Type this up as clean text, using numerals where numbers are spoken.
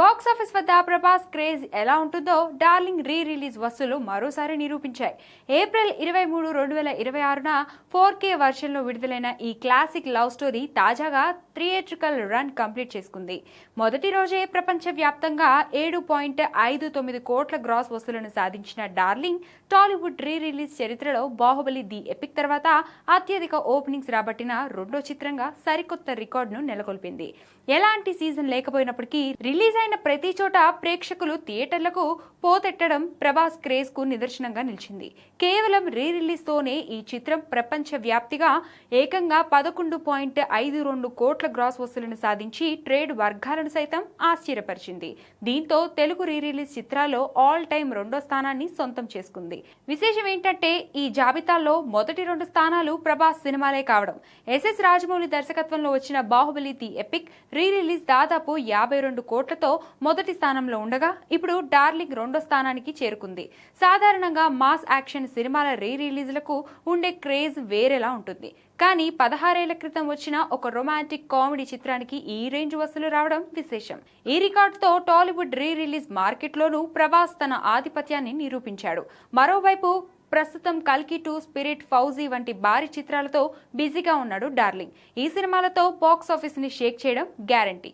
Box office వద్ద Prabhas craze ఎలా ఉంటుందో డార్లింగ్ రీ రిలీజ్ వసూలు మరోసారి నిరూపించాయి. ఏప్రిల్ 23, 2026న 4K వర్షన్లో విడుదలైన ఈ క్లాసిక్ లవ్ స్టోరీ తాజాగా థియేట్రికల్ రన్ కంప్లీట్ చేసుకుంది. మొదటి రోజే ప్రపంచవ్యాప్తంగా 7.59 కోట్ల గ్రాస్ వసూలను సాధించిన డార్లింగ్ టాలీవుడ్ రీ రిలీజ్ చరిత్రలో బాహుబలి ది ఎపిక్ తర్వాత అత్యధిక ఓపెనింగ్స్ రాబట్టిన రెండో చిత్రంగా సరికొత్త రికార్డును నెలకొల్పింది. ఎలాంటి సీజన్ లేకపోయినప్పటికీ రిలీజ్ అయిన ప్రతి చోట ప్రేక్షకులు థియేటర్లకు పోతెట్టడం ప్రభాస్ క్రేజ్ కు నిదర్శనంగా నిలిచింది. కేవలం రీ రిలీజ్ తోనే ఈ చిత్రం ప్రపంచ వ్యాప్తిగా ఏకంగా 11.52 కోట్ల గ్రాస్ వసూలను సాధించి ట్రేడ్ వర్గాలను సైతం ఆశ్చర్యపరిచింది. దీంతో తెలుగు రీ రిలీజ్ చిత్రాల్లో ఆల్ టైమ్ రెండో స్థానాన్ని సొంతం చేసుకుంది. విశేషం ఏంటంటే ఈ జాబితాలో మొదటి 2 స్థానాలు ప్రభాస్ సినిమాలే కావడం. ఎస్ఎస్ రాజమౌళి దర్శకత్వంలో వచ్చిన Baahubali the epic re release దాదాపు 52 కోట్లతో మొదటి స్థానంలో ఉండగా ఇప్పుడు డార్లింగ్ రెండో స్థానానికి చేరుకుంది. సాధారణంగా మాస్ యాక్షన్ సినిమాల రీ రిలీజ్లకు ఉండే క్రేజ్ వేరేలా ఉంటుంది. కానీ 16 ఏళ్ల క్రితం వచ్చిన ఒక రొమాంటిక్ కామెడీ చిత్రానికి ఈ రేంజ్ వసూలు రావడం విశేషం. ఈ రికార్డుతో టాలీవుడ్ రీ రిలీజ్ మార్కెట్లోనూ ప్రభాస్ తన ఆధిపత్యాన్ని నిరూపించాడు. మరోవైపు ప్రస్తుతం కల్కి 2, స్పిరిట్, ఫౌజీ వంటి భారీ చిత్రాలతో బిజీగా ఉన్నాడు డార్లింగ్. ఈ సినిమాలతో బాక్స్ ఆఫీస్ ని షేక్ చేయడం గ్యారంటీ.